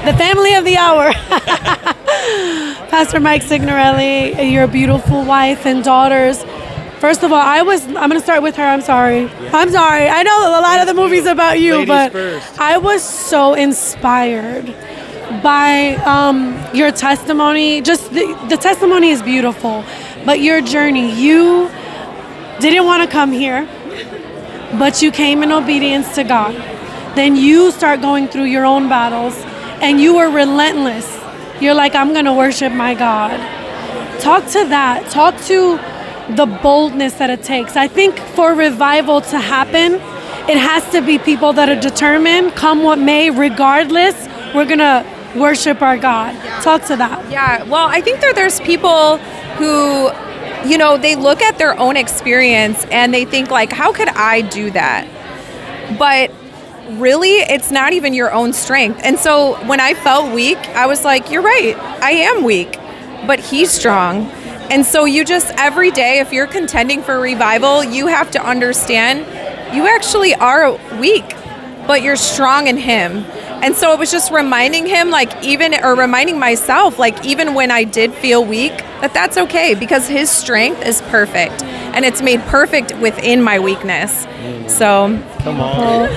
The family of the hour. Pastor Mike Signorelli, your beautiful wife and daughters. First of all, I'm going to start with her. I'm sorry. Yeah. I'm sorry. I know a lot of the movies about you, but first. I was so inspired by your testimony. Just the testimony is beautiful, but your journey, you didn't want to come here, but you came in obedience to God. Then you start going through your own battles, and you were relentless. You're like, I'm going to worship my God. Talk to that. Talk to the boldness that it takes. I think for revival to happen, it has to be people that are determined, come what may, regardless, we're going to worship our God. Yeah. Talk to that. Yeah, well, I think there's people who, they look at their own experience and they think like, how could I do that? But really, it's not even your own strength. And so when I felt weak, I was like, you're right, I am weak, but he's strong. And so you just, every day, if you're contending for revival, you have to understand you actually are weak, but you're strong in him. And so it was just reminding him, reminding myself, even when I did feel weak, that's okay, because his strength is perfect, and it's made perfect within my weakness. So, come on.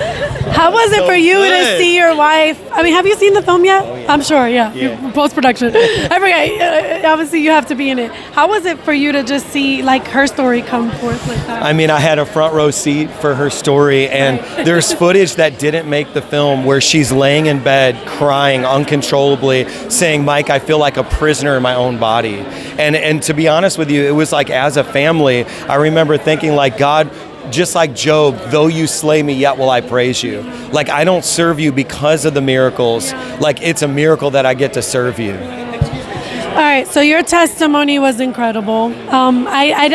How was it for you to see your wife? I mean, have you seen the film yet? Oh, yeah. I'm sure, yeah. Post-production. Obviously, you have to be in it. How was it for you to just see her story come forth like that? I mean, I had a front row seat for her story, and there's footage that didn't make the film where she's laying in bed crying uncontrollably, saying, Mike, I feel like a prisoner in my own body. And to be honest with you, it was like, as a family, I remember thinking God, just like Job, though you slay me, yet will I praise you. I don't serve you because of the miracles. It's a miracle that I get to serve you. All right, so your testimony was incredible. I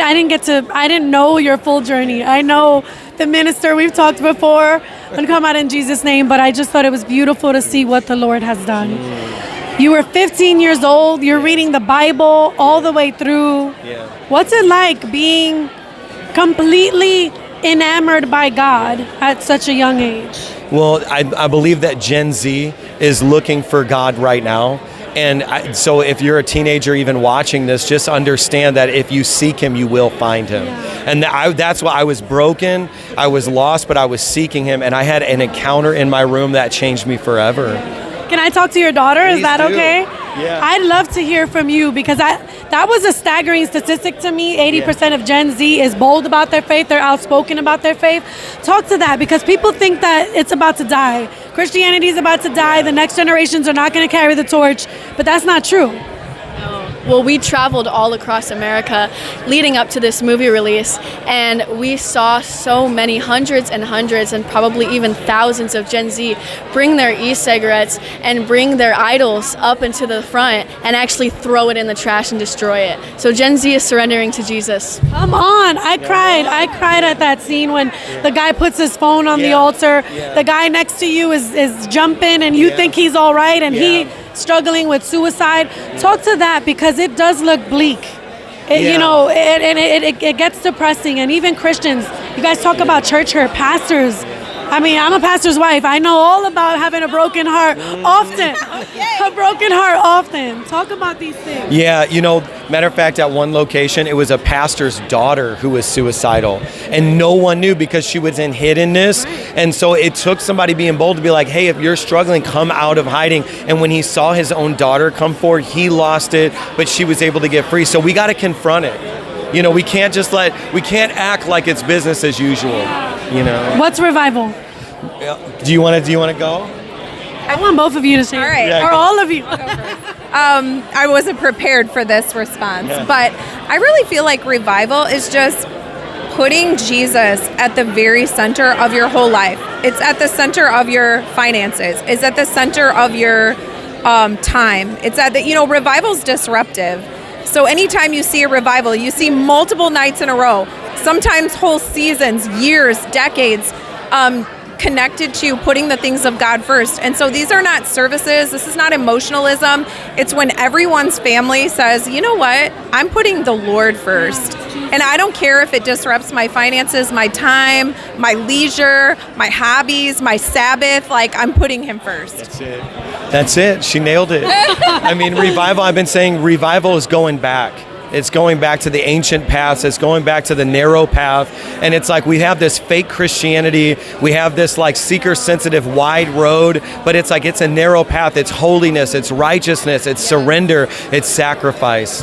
didn't know your full journey. I know the minister, we've talked before, and come out in Jesus' name, but I just thought it was beautiful to see what the Lord has done. You were 15 years old, you're reading the Bible all the way through. Yeah. What's it like being completely enamored by God at such a young age? Well, I believe that Gen Z is looking for God right now. And so if you're a teenager even watching this, just understand that if you seek him, you will find him. Yeah. And that's why I was broken, I was lost, but I was seeking him. And I had an encounter in my room that changed me forever. Can I talk to your daughter? Please Is that do. okay? Yeah. I'd love to hear from you, because that was a staggering statistic to me. 80% of Gen Z is bold about their faith. They're outspoken about their faith. Talk to that, because people think that it's about to die. Christianity is about to die. The next generations are not going to carry the torch, but that's not true. Well, we traveled all across America leading up to this movie release, and we saw so many hundreds and hundreds and probably even thousands of Gen Z bring their e-cigarettes and bring their idols up into the front and actually throw it in the trash and destroy it. So Gen Z is surrendering to Jesus. Come on. I cried at that scene when the guy puts his phone on the altar. Yeah. The guy next to you is jumping, and you think he's all right, and he struggling with suicide. Talk to that, because it does look bleak. It gets depressing. And even Christians, you guys talk about church hurt, pastors. I mean, I'm a pastor's wife. I know all about having a broken heart often. A broken heart often. Talk about these things. Yeah, matter of fact, at one location, it was a pastor's daughter who was suicidal. And no one knew, because she was in hiddenness. And so it took somebody being bold to be like, hey, if you're struggling, come out of hiding. And when he saw his own daughter come forward, he lost it, but she was able to get free. So we got to confront it. We can't we can't act like it's business as usual. What's revival? Do you want to go? I want both of you to say, all right, or all of you. I wasn't prepared for this response, but I really feel like revival is just putting Jesus at the very center of your whole life. It's at the center of your finances. It's at the center of your time. It's at the, revival's disruptive. So anytime you see a revival, you see multiple nights in a row, sometimes whole seasons, years, decades, connected to putting the things of God first. And so these are not services. This is not emotionalism. It's when everyone's family says, you know what? I'm putting the Lord first. And I don't care if it disrupts my finances, my time, my leisure, my hobbies, my Sabbath. I'm putting him first. That's it. That's it. She nailed it. I mean, revival, I've been saying revival is going back. It's going back to the ancient paths. It's going back to the narrow path. And it's like we have this fake Christianity. We have this like seeker-sensitive wide road, but it's like it's a narrow path. It's holiness. It's righteousness. It's surrender. It's sacrifice.